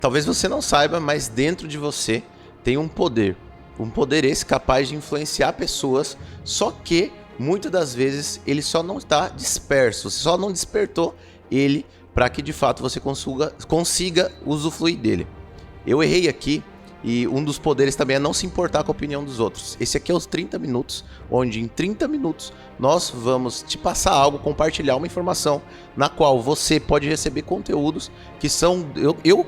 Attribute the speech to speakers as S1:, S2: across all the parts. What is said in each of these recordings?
S1: Talvez você não saiba, mas dentro de você tem um poder. Um poder esse capaz de influenciar pessoas, só que muitas das vezes ele só não está disperso, você só não despertou ele para que de fato você consiga usufruir dele. Eu errei aqui e um dos poderes também é não se importar com a opinião dos outros. Esse aqui é os 30 minutos, onde em 30 minutos nós vamos te passar algo, compartilhar uma informação na qual você pode receber conteúdos que são...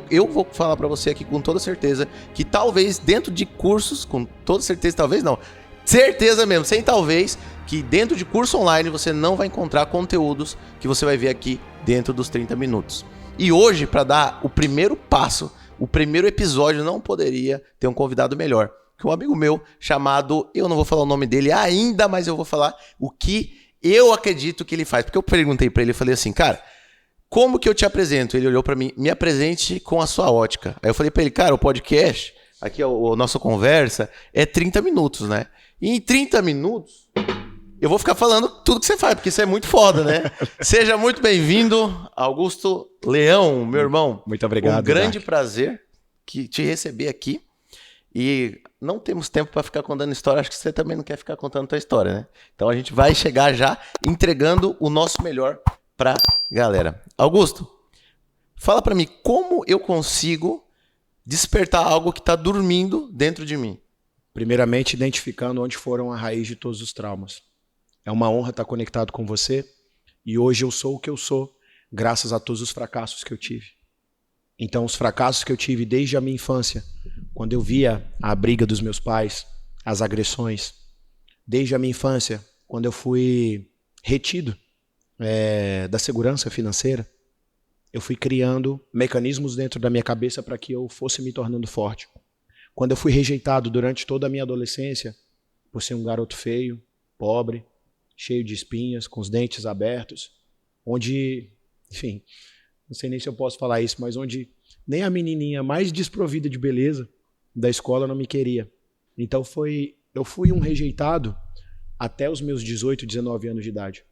S1: Eu vou falar para você aqui com toda certeza que talvez dentro de cursos, com toda certeza, talvez não, certeza mesmo, sem talvez, que dentro de curso online você não vai encontrar conteúdos que você vai ver aqui dentro dos 30 minutos. E hoje, para dar o primeiro passo, o primeiro episódio, não poderia ter um convidado melhor que um amigo meu chamado, eu não vou falar o nome dele ainda, mas eu vou falar o que eu acredito que ele faz. Porque eu perguntei para ele, eu falei assim, cara, como que eu te apresento? Ele olhou para mim, me apresente com a sua ótica. Aí eu falei para ele, cara, o podcast, aqui a nossa conversa, é 30 minutos, né? E em 30 minutos, eu vou ficar falando tudo que você faz, porque isso é muito foda, né? Seja muito bem-vindo, Augusto Leão, meu irmão.
S2: Muito obrigado.
S1: Um grande prazer te receber aqui. E não temos tempo para ficar contando história, acho que você também não quer ficar contando tua história, né? Então a gente vai chegar já entregando o nosso melhor pra galera. Augusto, fala para mim, como eu consigo despertar algo que tá dormindo dentro de mim?
S2: Primeiramente, identificando onde foram a raiz de todos os traumas. É uma honra estar conectado com você e hoje eu sou o que eu sou graças a todos os fracassos que eu tive. Então, os fracassos que eu tive desde a minha infância, quando eu via a briga dos meus pais, as agressões, desde a minha infância, quando eu fui retido da segurança financeira, eu fui criando mecanismos dentro da minha cabeça para que eu fosse me tornando forte. Quando eu fui rejeitado durante toda a minha adolescência, por ser um garoto feio, pobre, cheio de espinhas, com os dentes abertos, onde, enfim, não sei nem se eu posso falar isso, mas onde nem a menininha mais desprovida de beleza da escola não me queria. Então eu fui um rejeitado até os meus 18, 19 anos de idade.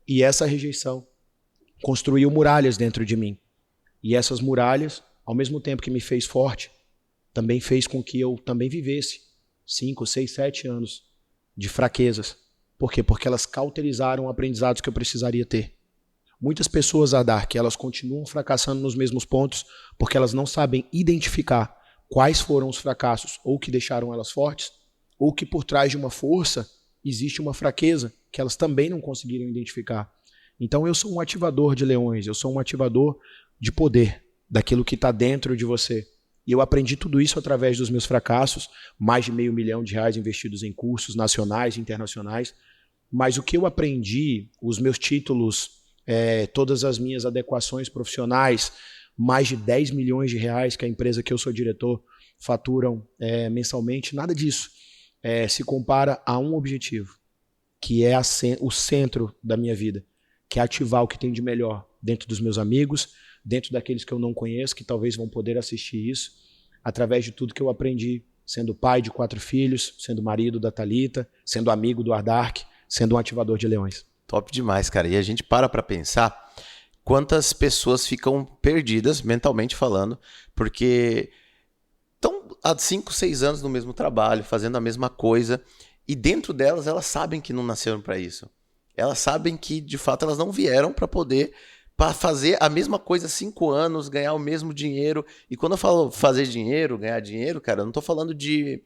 S2: E essa rejeição construiu muralhas dentro de mim. E essas muralhas, ao mesmo tempo que me fez forte, também fez com que eu também vivesse 5, 6, 7 anos de fraquezas. Por quê? Porque elas cauterizaram aprendizados que eu precisaria ter. Muitas pessoas, Adark, elas continuam fracassando nos mesmos pontos porque elas não sabem identificar quais foram os fracassos ou que deixaram elas fortes ou que por trás de uma força existe uma fraqueza que elas também não conseguiram identificar. Então eu sou um ativador de leões, eu sou um ativador de poder, daquilo que está dentro de você. E eu aprendi tudo isso através dos meus fracassos, mais de R$500 mil investidos em cursos nacionais e internacionais. Mas o que eu aprendi, os meus títulos, todas as minhas adequações profissionais, mais de R$10 milhões que a empresa que eu sou diretor faturam mensalmente, nada disso se compara a um objetivo, que é o centro da minha vida, que é ativar o que tem de melhor dentro dos meus amigos, dentro daqueles que eu não conheço, que talvez vão poder assistir isso, através de tudo que eu aprendi, sendo pai de 4 filhos, sendo marido da Thalita, sendo amigo do Adark, sendo um ativador de leões.
S1: Top demais, cara. E a gente para pensar quantas pessoas ficam perdidas, mentalmente falando, porque estão há 5, 6 anos no mesmo trabalho, fazendo a mesma coisa, e dentro delas, elas sabem que não nasceram para isso. Elas sabem que, de fato, elas não vieram para poder fazer a mesma coisa há 5 anos, ganhar o mesmo dinheiro. E quando eu falo fazer dinheiro, ganhar dinheiro, cara, eu não tô falando de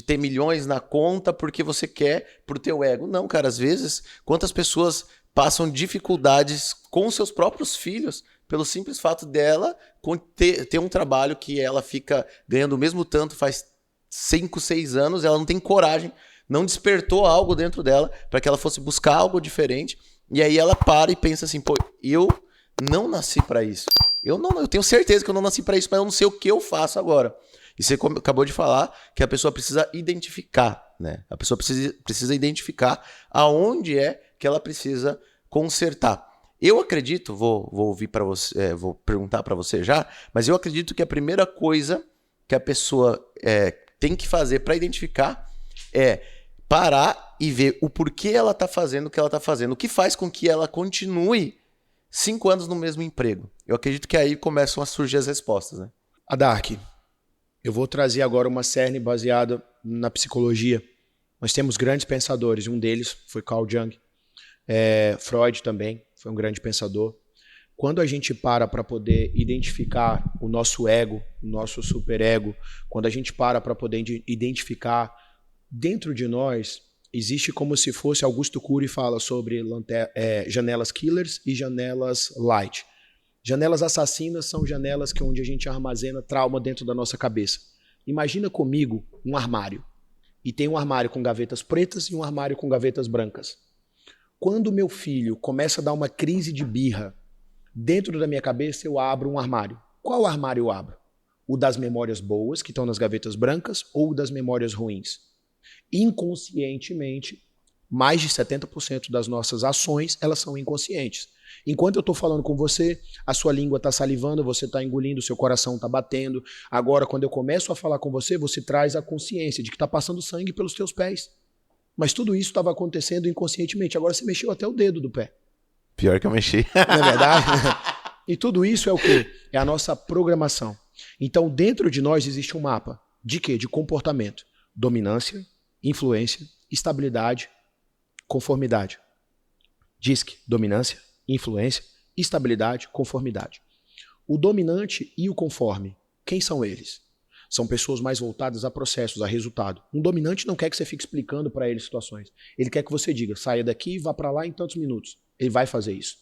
S1: ter milhões na conta porque você quer pro teu ego. Não, cara, às vezes, quantas pessoas passam dificuldades com seus próprios filhos pelo simples fato dela ter um trabalho que ela fica ganhando o mesmo tanto faz 5, 6 anos, ela não tem coragem, não despertou algo dentro dela para que ela fosse buscar algo diferente. E aí ela para e pensa assim, pô, eu não nasci para isso. Eu tenho certeza que eu não nasci para isso, mas eu não sei o que eu faço agora. E você acabou de falar que a pessoa precisa identificar, né? A pessoa precisa identificar aonde é que ela precisa consertar. Eu acredito, vou ouvir para você, vou perguntar para você já, mas eu acredito que a primeira coisa que a pessoa tem que fazer para identificar é parar e ver o porquê ela está fazendo o que ela está fazendo, o que faz com que ela continue 5 anos no mesmo emprego. Eu acredito que aí começam a surgir as respostas, né?
S2: A Dark, eu vou trazer agora uma cerne baseada na psicologia. Nós temos grandes pensadores, um deles foi Carl Jung. Freud também foi um grande pensador. Quando a gente para poder identificar o nosso ego, o nosso superego, quando a gente para poder identificar dentro de nós, existe como se fosse, Augusto Cury fala sobre janelas killers e janelas light. Janelas assassinas são janelas onde a gente armazena trauma dentro da nossa cabeça. Imagina comigo um armário. E tem um armário com gavetas pretas e um armário com gavetas brancas. Quando meu filho começa a dar uma crise de birra, dentro da minha cabeça eu abro um armário. Qual armário eu abro? O das memórias boas, que estão nas gavetas brancas, ou o das memórias ruins? Inconscientemente, mais de 70% das nossas ações, elas são inconscientes. Enquanto eu estou falando com você, a sua língua está salivando, você está engolindo, seu coração está batendo. Agora, quando eu começo a falar com você, você traz a consciência de que está passando sangue pelos teus pés. Mas tudo isso estava acontecendo inconscientemente. Agora você mexeu até o dedo do pé.
S1: Pior que eu mexi.
S2: Não é verdade? E tudo isso é o quê? É a nossa programação. Então, dentro de nós existe um mapa. De quê? De comportamento. Dominância, influência, estabilidade, conformidade. DISC, dominância, influência, estabilidade, conformidade. O dominante e o conforme, quem são eles? São pessoas mais voltadas a processos, a resultado. Um dominante não quer que você fique explicando para ele situações. Ele quer que você diga, saia daqui e vá para lá em tantos minutos. Ele vai fazer isso.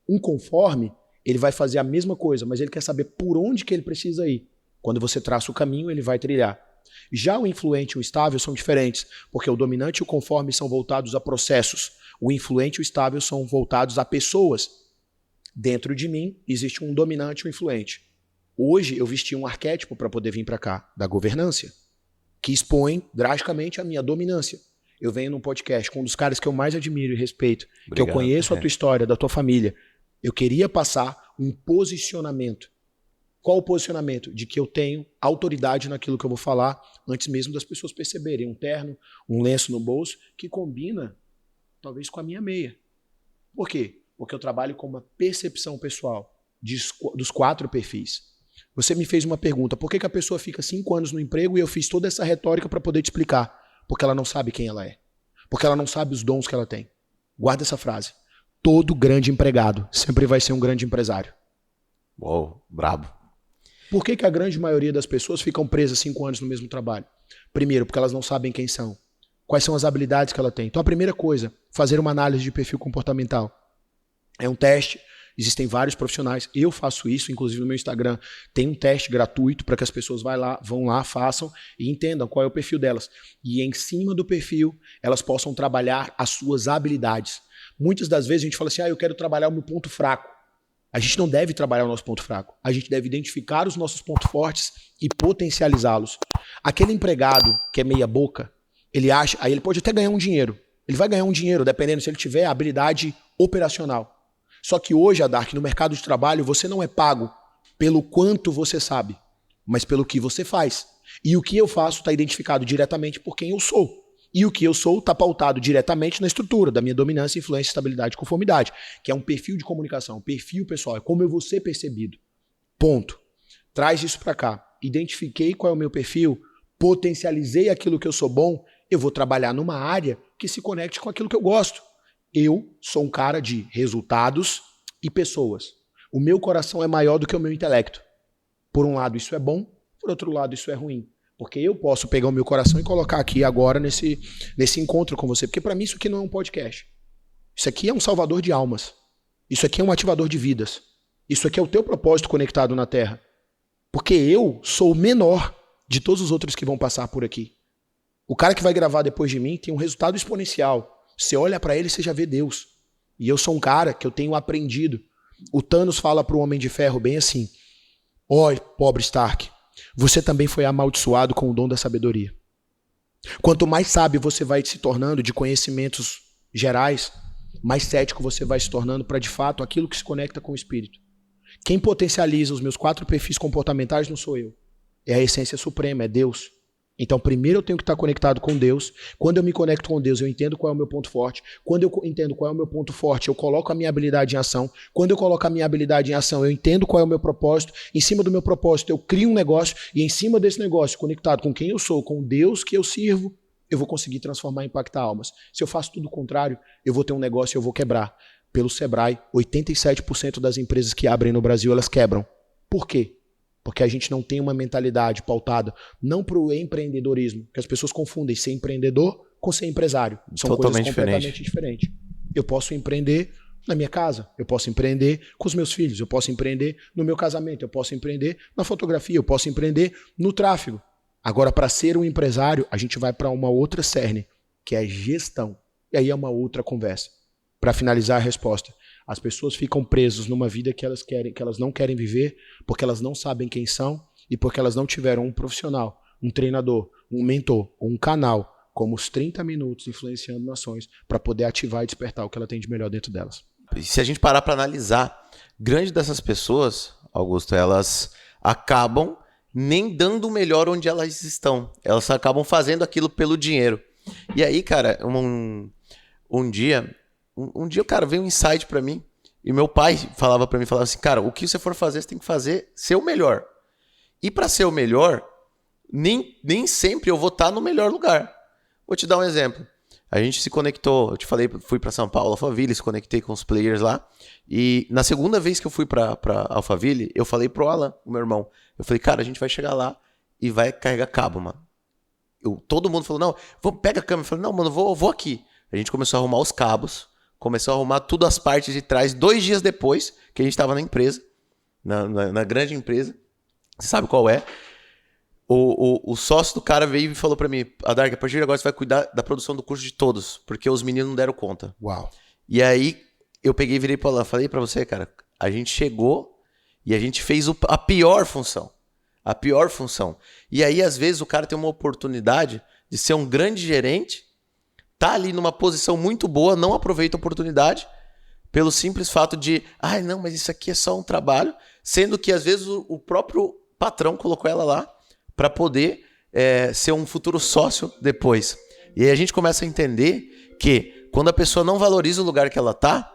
S2: Um conforme, ele vai fazer a mesma coisa, mas ele quer saber por onde que ele precisa ir. Quando você traça o caminho, ele vai trilhar. Já o influente e o estável são diferentes, porque o dominante e o conforme são voltados a processos. O influente e o estável são voltados a pessoas. Dentro de mim, existe um dominante e um influente. Hoje, eu vesti um arquétipo para poder vir para cá, da governância, que expõe drasticamente a minha dominância. Eu venho num podcast com um dos caras que eu mais admiro e respeito, que eu conheço a tua história, da tua família. Eu queria passar um posicionamento. Qual o posicionamento? De que eu tenho autoridade naquilo que eu vou falar, antes mesmo das pessoas perceberem. Um terno, um lenço no bolso, que combina, talvez, com a minha meia. Por quê? Porque eu trabalho com uma percepção pessoal dos 4 perfis. Você me fez uma pergunta, por que a pessoa fica 5 anos no emprego e eu fiz toda essa retórica para poder te explicar? Porque ela não sabe quem ela é. Porque ela não sabe os dons que ela tem. Guarda essa frase. Todo grande empregado sempre vai ser um grande empresário.
S1: Uou, brabo.
S2: Por que a grande maioria das pessoas ficam presas 5 anos no mesmo trabalho? Primeiro, porque elas não sabem quem são. Quais são as habilidades que ela tem. Então a primeira coisa, fazer uma análise de perfil comportamental. É um teste. Existem vários profissionais, eu faço isso, inclusive no meu Instagram tem um teste gratuito para que as pessoas vão lá, façam e entendam qual é o perfil delas. E em cima do perfil, elas possam trabalhar as suas habilidades. Muitas das vezes a gente fala assim, eu quero trabalhar o meu ponto fraco. A gente não deve trabalhar o nosso ponto fraco. A gente deve identificar os nossos pontos fortes e potencializá-los. Aquele empregado que é meia boca, ele acha, aí ele pode até ganhar um dinheiro. Ele vai ganhar um dinheiro, dependendo se ele tiver habilidade operacional. Só que hoje, Dark, no mercado de trabalho, você não é pago pelo quanto você sabe, mas pelo que você faz. E o que eu faço está identificado diretamente por quem eu sou. E o que eu sou está pautado diretamente na estrutura da minha dominância, influência, estabilidade e conformidade, que é um perfil de comunicação, um perfil pessoal, é como eu vou ser percebido. Ponto. Traz isso para cá. Identifiquei qual é o meu perfil, potencializei aquilo que eu sou bom, eu vou trabalhar numa área que se conecte com aquilo que eu gosto. Eu sou um cara de resultados e pessoas. O meu coração é maior do que o meu intelecto. Por um lado, isso é bom. Por outro lado, isso é ruim. Porque eu posso pegar o meu coração e colocar aqui agora nesse encontro com você. Porque para mim isso aqui não é um podcast. Isso aqui é um salvador de almas. Isso aqui é um ativador de vidas. Isso aqui é o teu propósito conectado na Terra. Porque eu sou o menor de todos os outros que vão passar por aqui. O cara que vai gravar depois de mim tem um resultado exponencial. Você olha para ele e você já vê Deus. E eu sou um cara que eu tenho aprendido. O Thanos fala para o Homem de Ferro bem assim: ó, pobre Stark, você também foi amaldiçoado com o dom da sabedoria. Quanto mais sábio você vai se tornando de conhecimentos gerais, mais cético você vai se tornando para, de fato, aquilo que se conecta com o Espírito. Quem potencializa os meus 4 perfis comportamentais não sou eu. É a essência suprema, é Deus. Então, primeiro eu tenho que estar conectado com Deus. Quando eu me conecto com Deus, eu entendo qual é o meu ponto forte. Quando eu entendo qual é o meu ponto forte, eu coloco a minha habilidade em ação. Quando eu coloco a minha habilidade em ação, eu entendo qual é o meu propósito. Em cima do meu propósito, eu crio um negócio. E em cima desse negócio, conectado com quem eu sou, com Deus que eu sirvo, eu vou conseguir transformar e impactar almas. Se eu faço tudo o contrário, eu vou ter um negócio e eu vou quebrar. Pelo Sebrae, 87% das empresas que abrem no Brasil, elas quebram. Por quê? Porque a gente não tem uma mentalidade pautada não para o empreendedorismo, que as pessoas confundem ser empreendedor com ser empresário. São
S1: Totalmente
S2: coisas completamente diferentes. Eu posso empreender na minha casa, eu posso empreender com os meus filhos, eu posso empreender no meu casamento, eu posso empreender na fotografia, eu posso empreender no tráfego. Agora, para ser um empresário, a gente vai para uma outra cerne, que é gestão. E aí é uma outra conversa. Para finalizar a resposta, as pessoas ficam presas numa vida que elas não querem viver, porque elas não sabem quem são e porque elas não tiveram um profissional, um treinador, um mentor, um canal, como os 30 minutos influenciando nações, para poder ativar e despertar o que ela tem de melhor dentro delas.
S1: E se a gente parar para analisar, grande dessas pessoas, Augusto, elas acabam nem dando o melhor onde elas estão. Elas acabam fazendo aquilo pelo dinheiro. E aí, cara, um dia, cara, veio um insight pra mim. E meu pai falava assim, cara, o que você for fazer, você tem que fazer ser o melhor. E pra ser o melhor, nem sempre eu vou estar no melhor lugar. Vou te dar um exemplo. A gente se conectou, eu te falei, fui pra São Paulo, Alphaville, se conectei com os players lá. E na segunda vez que eu fui pra Alphaville, eu falei pro Alan, o meu irmão. Eu falei, cara, a gente vai chegar lá e vai carregar cabo, mano. Todo mundo falou, não, pega a câmera. Eu falei, não, mano, vou aqui. A gente começou a arrumar os cabos, começou a arrumar tudo as partes de trás. 2 dias depois que a gente estava na empresa, na grande empresa, você sabe qual é, o sócio do cara veio e falou pra mim, Adark, a partir de agora você vai cuidar da produção do curso de todos, porque os meninos não deram conta.
S2: Uau.
S1: E aí eu peguei e virei pro Alan, falei pra você, cara, a gente chegou e a gente fez a pior função. A pior função. E aí, às vezes, o cara tem uma oportunidade de ser um grande gerente, tá ali numa posição muito boa, não aproveita a oportunidade, pelo simples fato de, não, mas isso aqui é só um trabalho, sendo que, às vezes, o próprio patrão colocou ela lá para poder ser um futuro sócio depois. E aí a gente começa a entender que, quando a pessoa não valoriza o lugar que ela tá,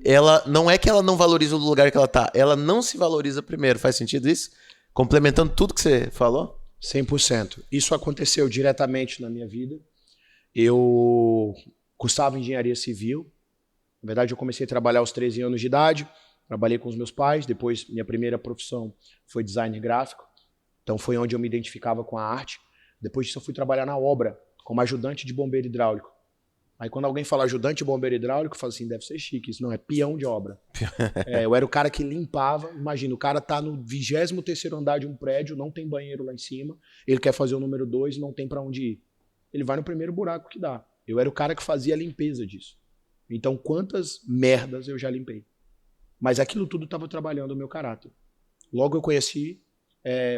S1: ela não é que ela não valoriza o lugar que ela tá, ela não se valoriza primeiro. Faz sentido isso? Complementando tudo que você falou?
S2: 100%. Isso aconteceu diretamente na minha vida. Eu cursava engenharia civil. Na verdade, eu comecei a trabalhar aos 13 anos de idade. Trabalhei com os meus pais. Depois, minha primeira profissão foi designer gráfico. Então, foi onde eu me identificava com a arte. Depois disso, eu fui trabalhar na obra, como ajudante de bombeiro hidráulico. Aí, quando alguém fala ajudante de bombeiro hidráulico, eu falo assim, deve ser chique. Isso não, é peão de obra. Eu era o cara que limpava. Imagina, o cara tá no 23º andar de um prédio, não tem banheiro lá em cima, ele quer fazer o número 2 e não tem pra onde ir. Ele vai no primeiro buraco que dá. Eu era o cara que fazia a limpeza disso. Então, quantas merdas eu já limpei. Mas aquilo tudo estava trabalhando o meu caráter. Logo eu conheci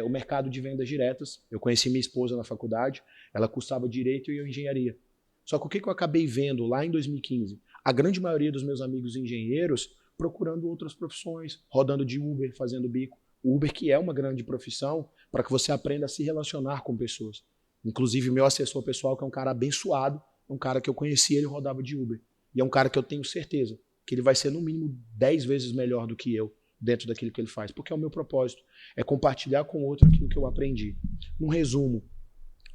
S2: o mercado de vendas diretas. Eu conheci minha esposa na faculdade. Ela cursava Direito e eu Engenharia. Só que o que eu acabei vendo lá em 2015? A grande maioria dos meus amigos engenheiros procurando outras profissões, rodando de Uber, fazendo bico. O Uber, que é uma grande profissão, para que você aprenda a se relacionar com pessoas. Inclusive, meu assessor pessoal, que é um cara abençoado, é um cara que eu conheci, ele rodava de Uber. E é um cara que eu tenho certeza que ele vai ser, no mínimo, 10 vezes melhor do que eu dentro daquilo que ele faz. Porque é o meu propósito, é compartilhar com o outro aquilo que eu aprendi. Num resumo,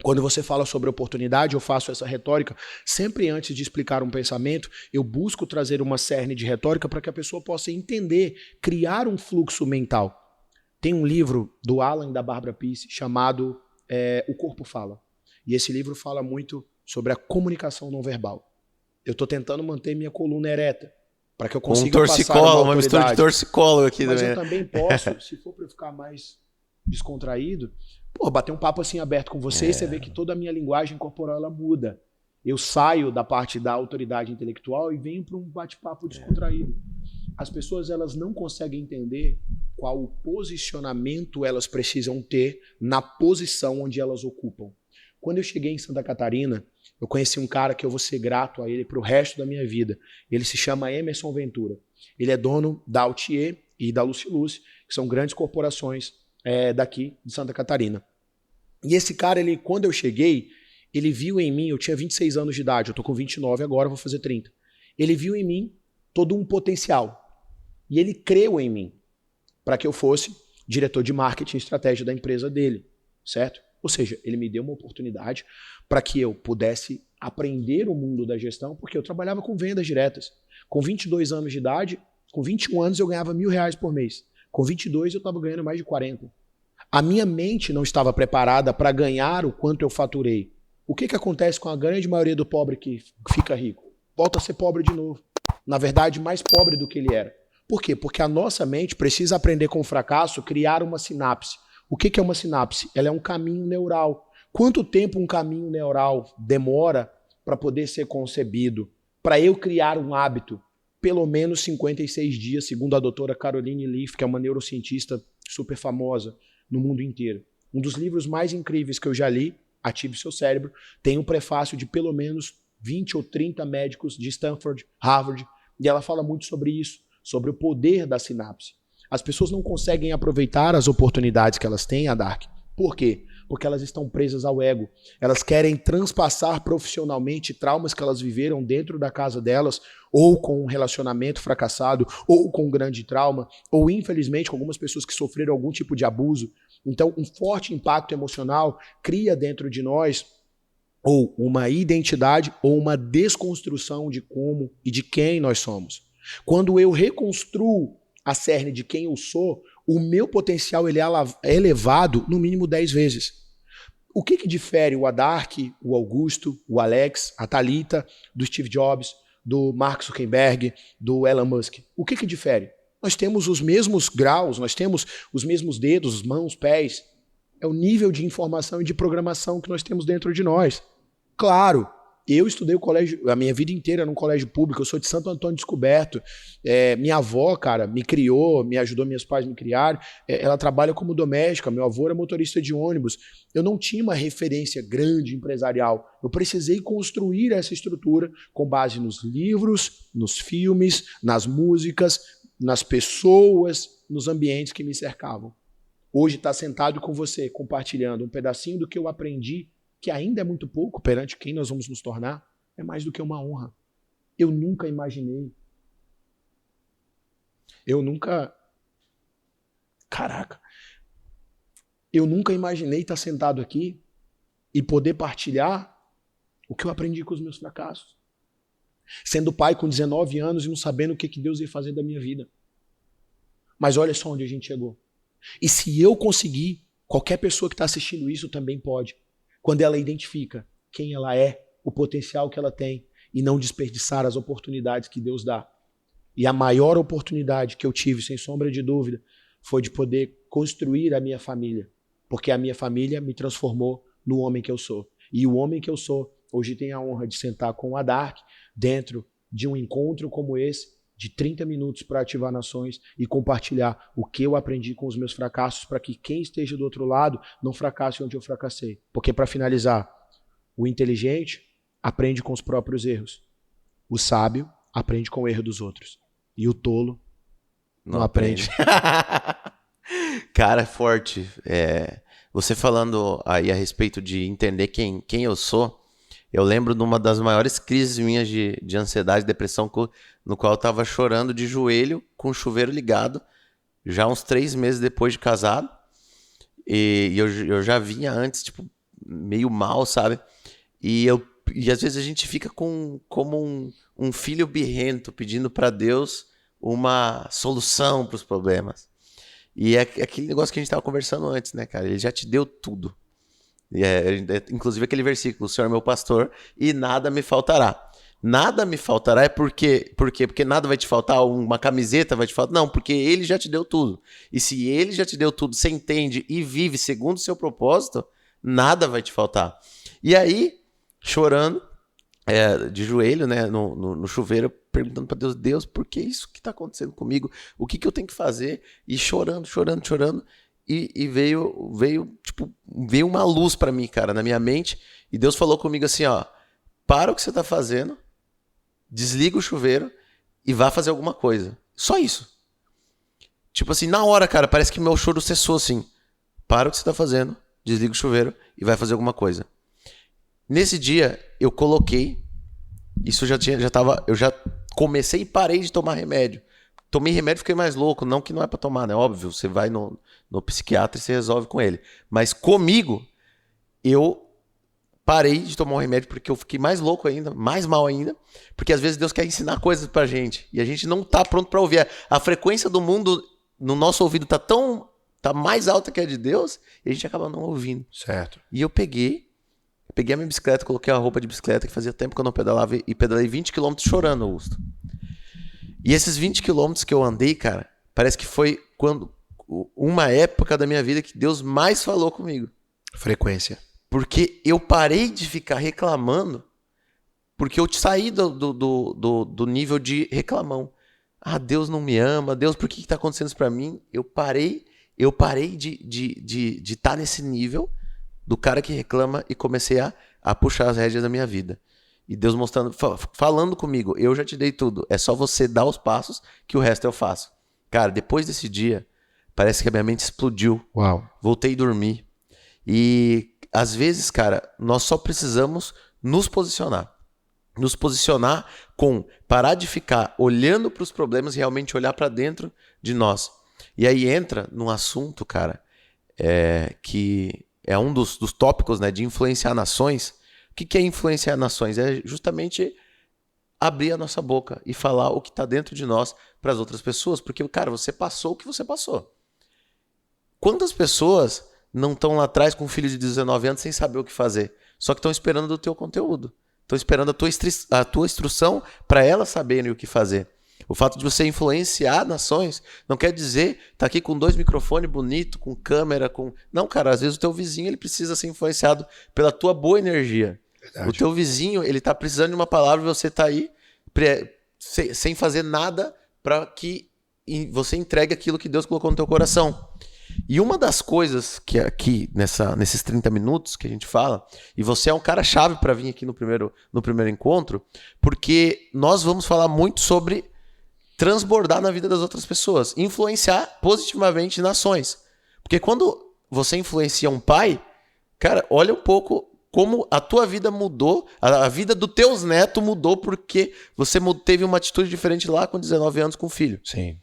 S2: quando você fala sobre oportunidade, eu faço essa retórica, sempre antes de explicar um pensamento, eu busco trazer uma cerne de retórica para que a pessoa possa entender, criar um fluxo mental. Tem um livro do Alan e da Barbara Pease chamado O Corpo Fala. E esse livro fala muito sobre a comunicação não verbal. Eu estou tentando manter minha coluna ereta para que eu consiga passar uma
S1: mistura de torcicólogo aqui.
S2: Mas eu também posso, se for para eu ficar mais descontraído, bater um papo assim aberto com você e você vê que toda a minha linguagem corporal ela muda. Eu saio da parte da autoridade intelectual e venho para um bate-papo descontraído. As pessoas elas não conseguem entender qual o posicionamento elas precisam ter na posição onde elas ocupam. Quando eu cheguei em Santa Catarina, eu conheci um cara que eu vou ser grato a ele para o resto da minha vida. Ele se chama Emerson Ventura. Ele é dono da Altier e da Luciluz, que são grandes corporações daqui de Santa Catarina. E esse cara, quando eu cheguei, ele viu em mim, eu tinha 26 anos de idade, eu tô com 29 agora, vou fazer 30. Ele viu em mim todo um potencial. E ele creu em mim para que eu fosse diretor de marketing e estratégia da empresa dele, certo? Ou seja, ele me deu uma oportunidade para que eu pudesse aprender o mundo da gestão, porque eu trabalhava com vendas diretas. Com 22 anos de idade, com 21 anos eu ganhava R$1.000 por mês. Com 22 eu estava ganhando mais de 40. A minha mente não estava preparada para ganhar o quanto eu faturei. O que acontece com a grande maioria do pobre que fica rico? Volta a ser pobre de novo. Na verdade, mais pobre do que ele era. Por quê? Porque a nossa mente precisa aprender com o fracasso, criar uma sinapse. O que é uma sinapse? Ela é um caminho neural. Quanto tempo um caminho neural demora para poder ser concebido? Para eu criar um hábito? Pelo menos 56 dias, segundo a doutora Caroline Leaf, que é uma neurocientista super famosa no mundo inteiro. Um dos livros mais incríveis que eu já li, Ative Seu Cérebro, tem um prefácio de pelo menos 20 ou 30 médicos de Stanford, Harvard, e ela fala muito sobre isso, sobre o poder da sinapse. As pessoas não conseguem aproveitar as oportunidades que elas têm, Dark. Por quê? Porque elas estão presas ao ego. Elas querem transpassar profissionalmente traumas que elas viveram dentro da casa delas, ou com um relacionamento fracassado, ou com um grande trauma, ou infelizmente com algumas pessoas que sofreram algum tipo de abuso. Então, um forte impacto emocional cria dentro de nós ou uma identidade ou uma desconstrução de como e de quem nós somos. Quando eu reconstruo a cerne de quem eu sou, o meu potencial ele é elevado no mínimo 10 vezes. O que difere o Adark, o Augusto, o Alex, a Thalita, do Steve Jobs, do Mark Zuckerberg, do Elon Musk? O que difere? Nós temos os mesmos graus, nós temos os mesmos dedos, mãos, pés. É o nível de informação e de programação que nós temos dentro de nós. Claro, eu estudei o colégio, a minha vida inteira num colégio público, eu sou de Santo Antônio Descoberto. Minha avó, cara, me criou, me ajudou meus pais a me criar. Ela trabalha como doméstica, meu avô era motorista de ônibus. Eu não tinha uma referência grande empresarial. Eu precisei construir essa estrutura com base nos livros, nos filmes, nas músicas, nas pessoas, nos ambientes que me cercavam. Hoje, estar sentado com você, compartilhando um pedacinho do que eu aprendi, que ainda é muito pouco perante quem nós vamos nos tornar, é mais do que uma honra. Eu nunca imaginei. Eu nunca imaginei estar sentado aqui e poder partilhar o que eu aprendi com os meus fracassos. Sendo pai com 19 anos e não sabendo o que Deus ia fazer da minha vida. Mas olha só onde a gente chegou. E se eu conseguir, qualquer pessoa que está assistindo isso também pode. Quando ela identifica quem ela é, o potencial que ela tem, e não desperdiçar as oportunidades que Deus dá. E a maior oportunidade que eu tive, sem sombra de dúvida, foi de poder construir a minha família. Porque a minha família me transformou no homem que eu sou. E o homem que eu sou, hoje tem a honra de sentar com o Adark dentro de um encontro como esse, de 30 minutos para ativar nações e compartilhar o que eu aprendi com os meus fracassos para que quem esteja do outro lado não fracasse onde eu fracassei. Porque, para finalizar, o inteligente aprende com os próprios erros. O sábio aprende com o erro dos outros. E o tolo não aprende.
S1: Cara, é forte. Você falando aí a respeito de entender quem eu sou, eu lembro de uma das maiores crises minhas de ansiedade e depressão, no qual eu estava chorando de joelho, com o chuveiro ligado, já uns 3 meses depois de casado. E eu já vinha antes, tipo, meio mal, sabe? E às vezes a gente fica como um filho birrento, pedindo para Deus uma solução para os problemas. E é aquele negócio que a gente estava conversando antes, né, cara? Ele já te deu tudo. Inclusive aquele versículo, o Senhor é meu pastor e nada me faltará. Nada me faltará porque nada vai te faltar, uma camiseta vai te faltar. Não, porque ele já te deu tudo. E se ele já te deu tudo, você entende e vive segundo o seu propósito, nada vai te faltar. E aí, chorando, de joelho, né, no chuveiro, perguntando para Deus, por que isso que está acontecendo comigo? O que eu tenho que fazer? E chorando. E veio uma luz pra mim, cara, na minha mente. E Deus falou comigo assim, ó, para o que você tá fazendo, desliga o chuveiro e vá fazer alguma coisa. Só isso. Tipo assim, na hora, cara, parece que meu choro cessou assim. Para o que você tá fazendo, desliga o chuveiro e vai fazer alguma coisa. Nesse dia, eu coloquei, isso eu já comecei e parei de tomar remédio. Tomei remédio e fiquei mais louco, não que não é pra tomar, né? Óbvio, você vai no psiquiatra e você resolve com ele. Mas comigo, eu parei de tomar um remédio porque eu fiquei mais louco ainda, mais mal ainda, porque às vezes Deus quer ensinar coisas pra gente e a gente não tá pronto pra ouvir. A frequência do mundo no nosso ouvido tá mais alta que a de Deus e a gente acaba não ouvindo.
S2: Certo.
S1: E eu peguei a minha bicicleta, coloquei a roupa de bicicleta que fazia tempo que eu não pedalava e pedalei 20 km chorando, Augusto. E esses 20 km que eu andei, cara, parece que foi uma época da minha vida que Deus mais falou comigo.
S2: Frequência.
S1: Porque eu parei de ficar reclamando, porque eu saí do nível de reclamão. Ah, Deus não me ama, Deus, por que está acontecendo isso para mim? Eu parei de estar nesse nível do cara que reclama e comecei a puxar as rédeas da minha vida. E Deus mostrando, falando comigo, eu já te dei tudo, é só você dar os passos que o resto eu faço. Cara, depois desse dia, parece que a minha mente explodiu.
S2: Uau.
S1: Voltei a dormir. E às vezes, cara, nós só precisamos nos posicionar. Nos posicionar com parar de ficar olhando para os problemas e realmente olhar para dentro de nós. E aí entra num assunto, cara, que é um dos tópicos, né, de influenciar nações. O que é influenciar nações? É justamente abrir a nossa boca e falar o que está dentro de nós para as outras pessoas. Porque, cara, você passou o que você passou. Quantas pessoas não estão lá atrás com um filho de 19 anos sem saber o que fazer? Só que estão esperando do teu conteúdo. Estão esperando a tua instrução para elas saberem o que fazer. O fato de você influenciar nações não quer dizer tá aqui com 2 microfones bonitos, com câmera, com... Não, cara, às vezes o teu vizinho ele precisa ser influenciado pela tua boa energia. Verdade. O teu vizinho ele tá precisando de uma palavra e você tá aí sem fazer nada para que você entregue aquilo que Deus colocou no teu coração. E uma das coisas que aqui, nesses 30 minutos que a gente fala, e você é um cara chave para vir aqui no primeiro encontro, porque nós vamos falar muito sobre transbordar na vida das outras pessoas, influenciar positivamente nações. Porque quando você influencia um pai, cara, olha um pouco como a tua vida mudou, a vida dos teus netos mudou porque você teve uma atitude diferente lá com 19 anos com o filho.
S2: Sim.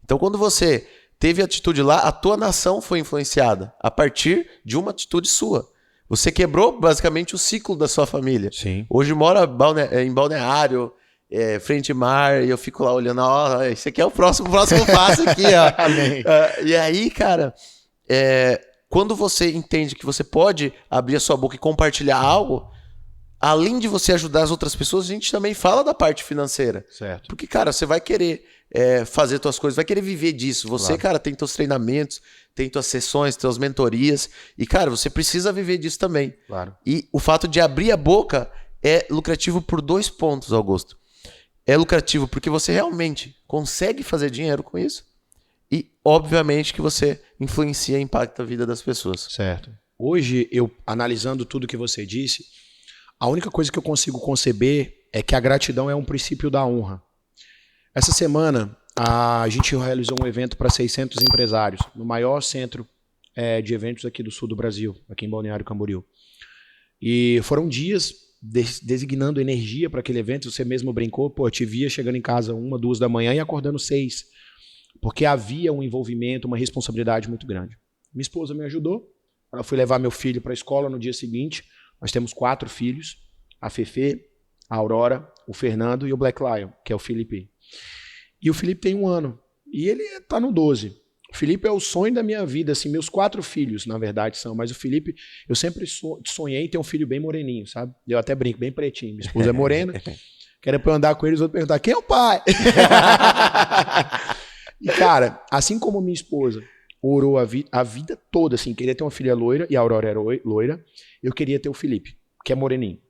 S1: Então quando você teve atitude lá, a tua nação foi influenciada a partir de uma atitude sua. Você quebrou basicamente o ciclo da sua família.
S2: Sim.
S1: Hoje mora em Balneário, frente mar, e eu fico lá olhando, esse aqui é o próximo passo aqui, ó.
S2: Amém.
S1: E aí, cara, quando você entende que você pode abrir a sua boca e compartilhar algo, além de você ajudar as outras pessoas, a gente também fala da parte financeira.
S2: Certo.
S1: Porque, cara, você vai querer fazer suas coisas, vai querer viver disso. Você, claro, cara, tem teus treinamentos, tem tuas sessões, tuas mentorias. E, cara, você precisa viver disso também.
S2: Claro.
S1: E o fato de abrir a boca é lucrativo por 2 pontos, Augusto. É lucrativo porque você realmente consegue fazer dinheiro com isso. E, obviamente, que você influencia e impacta a vida das pessoas.
S2: Certo. Hoje, eu analisando tudo que você disse, a única coisa que eu consigo conceber é que a gratidão é um princípio da honra. Essa semana, a gente realizou um evento para 600 empresários, no maior centro de eventos aqui do sul do Brasil, aqui em Balneário Camboriú. E foram dias designando energia para aquele evento. Você mesmo brincou, eu te via chegando em casa 1, 2 da manhã e acordando 6, porque havia um envolvimento, uma responsabilidade muito grande. Minha esposa me ajudou, ela foi levar meu filho para a escola no dia seguinte. Nós temos 4 filhos, a Fefe, a Aurora, o Fernando e o Black Lion, que é o Felipe. E o Felipe tem 1 ano, e ele está no 12. O Felipe é o sonho da minha vida, assim, meus 4 filhos, na verdade, são, mas o Felipe, eu sempre sonhei em ter um filho bem moreninho, sabe? Eu até brinco, bem pretinho, minha esposa é morena, quero pra eu andar com eles, outros perguntar, quem é o pai? E, cara, assim como minha esposa orou a vida toda, assim, queria ter uma filha loira, e a Aurora era loira, eu queria ter o Felipe, que é moreninho.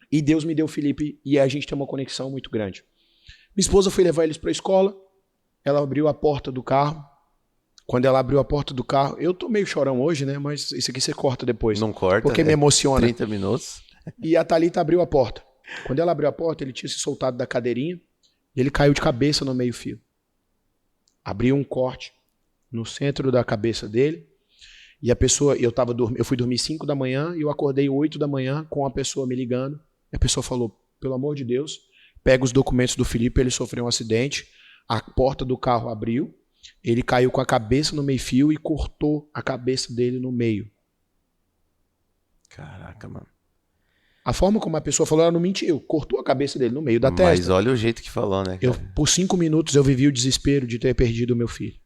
S2: E Deus me deu o Felipe, e a gente tem uma conexão muito grande. Minha esposa foi levar eles para a escola, ela abriu a porta do carro. Quando ela abriu a porta do carro, eu tô meio chorão hoje, né? Mas isso aqui você corta depois.
S1: Não corta.
S2: Porque me emociona.
S1: 30 minutos.
S2: E a Thalita abriu a porta. Quando ela abriu a porta, ele tinha se soltado da cadeirinha e ele caiu de cabeça no meio-fio. Abriu um corte no centro da cabeça dele E a pessoa, eu fui dormir 5 da manhã e eu acordei 8 da manhã com a pessoa me ligando. E a pessoa falou, pelo amor de Deus, pega os documentos do Felipe, ele sofreu um acidente, a porta do carro abriu, ele caiu com a cabeça no meio-fio e cortou a cabeça dele no meio.
S1: Caraca, mano.
S2: A forma como a pessoa falou, ela não mentiu, cortou a cabeça dele no meio da testa.
S1: Mas olha o jeito que falou, né, cara?
S2: Por 5 minutos eu vivi o desespero de ter perdido o meu filho.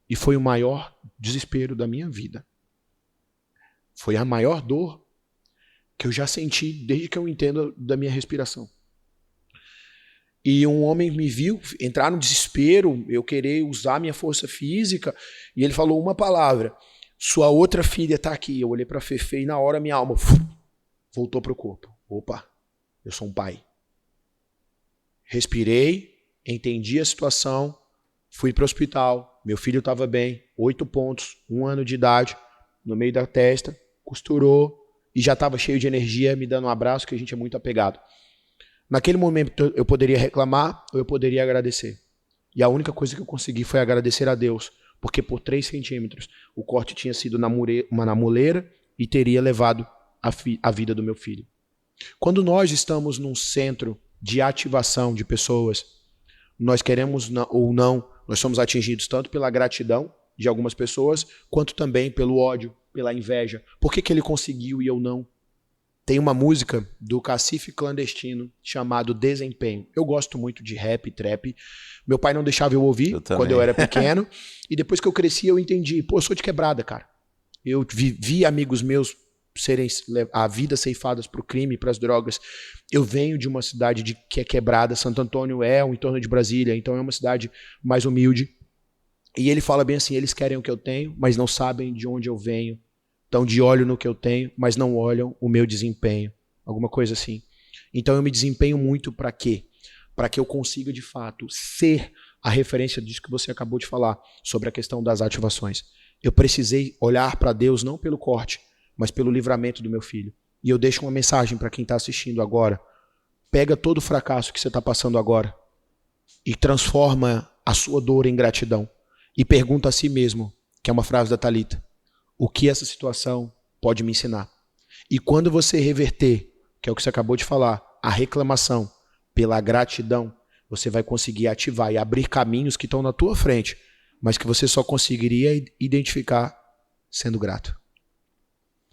S2: E foi o maior desespero da minha vida. Foi a maior dor que eu já senti desde que eu entendo da minha respiração. E um homem me viu entrar no desespero, eu querer usar minha força física, e ele falou uma palavra, sua outra filha está aqui. Eu olhei para a Fefe e na hora minha alma voltou para o corpo. Opa, eu sou um pai. Respirei, entendi a situação, fui para o hospital, meu filho estava bem, 8 pontos, 1 ano de idade, no meio da testa, costurou e já estava cheio de energia, me dando um abraço, que a gente é muito apegado. Naquele momento eu poderia reclamar ou eu poderia agradecer. E a única coisa que eu consegui foi agradecer a Deus, porque por 3 centímetros o corte tinha sido na moleira e teria levado a vida do meu filho. Quando nós estamos num centro de ativação de pessoas, nós queremos ou não, nós somos atingidos tanto pela gratidão de algumas pessoas, quanto também pelo ódio, pela inveja. Por que ele conseguiu e eu não? Tem uma música do Cacife Clandestino chamado Desempenho. Eu gosto muito de rap, trap. Meu pai não deixava eu ouvir quando eu era pequeno. E depois que eu cresci, eu entendi. Pô, eu sou de quebrada, cara. Eu vi amigos meus serem a vida ceifadas para o crime, para as drogas. Eu venho de uma cidade que é quebrada. Santo Antônio é o entorno de Brasília, então é uma cidade mais humilde. E ele fala bem assim, eles querem o que eu tenho, mas não sabem de onde eu venho. Estão de olho no que eu tenho, mas não olham o meu desempenho. Alguma coisa assim. Então eu me desempenho muito para quê? Para que eu consiga, de fato, ser a referência disso que você acabou de falar, sobre a questão das ativações. Eu precisei olhar para Deus não pelo corte, mas pelo livramento do meu filho. E eu deixo uma mensagem para quem está assistindo agora. Pega todo o fracasso que você está passando agora e transforma a sua dor em gratidão. E pergunta a si mesmo, que é uma frase da Thalita, o que essa situação pode me ensinar? E quando você reverter, que é o que você acabou de falar, a reclamação pela gratidão, você vai conseguir ativar e abrir caminhos que estão na tua frente, mas que você só conseguiria identificar sendo grato.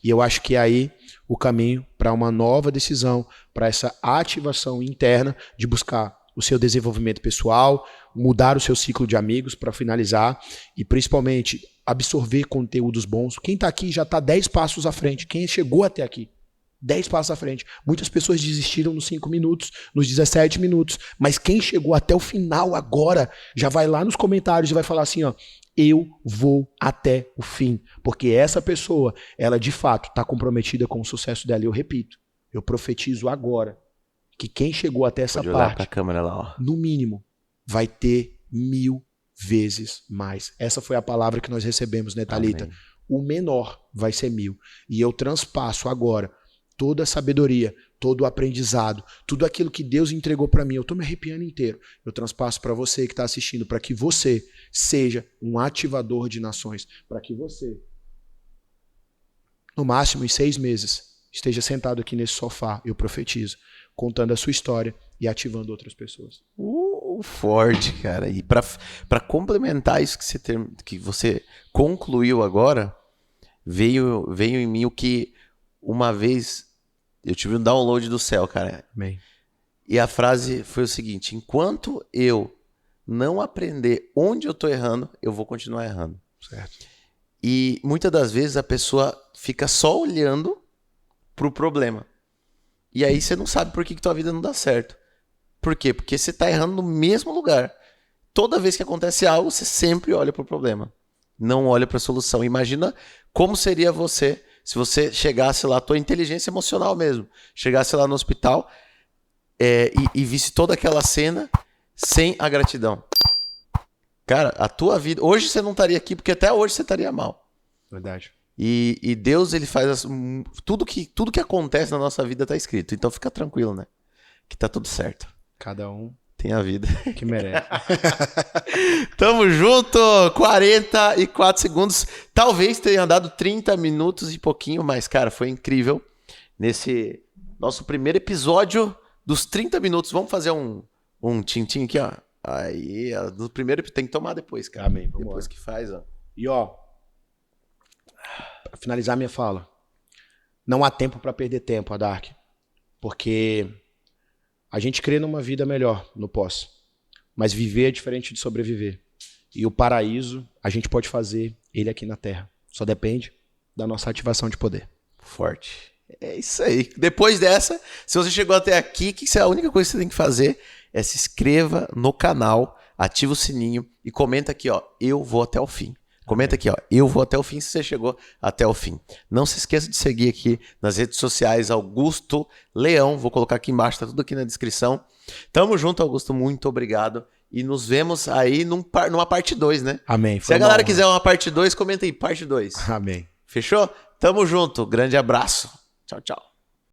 S2: E eu acho que é aí o caminho para uma nova decisão, para essa ativação interna de buscar o seu desenvolvimento pessoal, mudar o seu ciclo de amigos para finalizar e principalmente absorver conteúdos bons. Quem está aqui já está 10 passos à frente. Quem chegou até aqui, 10 passos à frente. Muitas pessoas desistiram nos 5 minutos, nos 17 minutos, mas quem chegou até o final agora já vai lá nos comentários e vai falar assim, ó, eu vou até o fim, porque essa pessoa, ela de fato está comprometida com o sucesso dela. E eu repito, eu profetizo agora que quem chegou até essa parte,
S1: pra câmera lá, ó,
S2: no mínimo, vai ter 1000 vezes mais. Essa foi a palavra que nós recebemos, né, Thalita? Amém. O menor vai ser 1000. E eu transpasso agora toda a sabedoria, todo o aprendizado, tudo aquilo que Deus entregou para mim. Eu estou me arrepiando inteiro. Eu transpasso para você que está assistindo, para que você seja um ativador de nações, para que você, no máximo em 6 meses, esteja sentado aqui nesse sofá, eu profetizo, contando a sua história e ativando outras pessoas.
S1: Forte, cara. E para complementar isso que você concluiu agora, veio em mim o que uma vez eu tive um download do céu, cara.
S2: Amém.
S1: E a frase foi o seguinte: enquanto eu não aprender onde eu tô errando, eu vou continuar errando.
S2: Certo.
S1: E muitas das vezes a pessoa fica só olhando pro problema. E aí você não sabe por que tua vida não dá certo. Por quê? Porque você tá errando no mesmo lugar. Toda vez que acontece algo, você sempre olha pro problema. Não olha pra solução. Imagina como seria você se você chegasse lá, tua inteligência emocional mesmo, chegasse lá no hospital e visse toda aquela cena sem a gratidão. Cara, a tua vida... Hoje você não estaria aqui, porque até hoje você estaria mal.
S2: Verdade.
S1: E Deus, ele faz... Tudo que acontece na nossa vida tá escrito. Então fica tranquilo, né? Que tá tudo certo.
S2: Cada um
S1: Aproveitem a vida.
S2: Que merece.
S1: Tamo junto, 44 segundos. Talvez tenha dado 30 minutos e pouquinho, mas, cara, foi incrível. Nesse nosso primeiro episódio dos 30 minutos. Vamos fazer um tintim aqui, ó. Aí, no primeiro tem que tomar depois, cara.
S2: Amém.
S1: Depois que faz, ó.
S2: E ó, pra finalizar minha fala, não há tempo para perder tempo, Adark, porque a gente crê numa vida melhor no pós, mas viver é diferente de sobreviver. E o paraíso a gente pode fazer ele aqui na Terra. Só depende da nossa ativação de poder.
S1: Forte. É isso aí. Depois dessa, se você chegou até aqui, a única coisa que você tem que fazer é se inscreva no canal, ativa o sininho e comenta aqui, ó, eu vou até o fim. Comenta aqui, ó, eu vou até o fim se você chegou até o fim. Não se esqueça de seguir aqui nas redes sociais Augusto Leão, vou colocar aqui embaixo, tá tudo aqui na descrição. Tamo junto, Augusto, muito obrigado. E nos vemos aí numa parte 2, né?
S2: Amém.
S1: Se a galera quiser uma parte 2, comenta aí, parte 2.
S2: Amém.
S1: Fechou? Tamo junto, grande abraço. Tchau, tchau.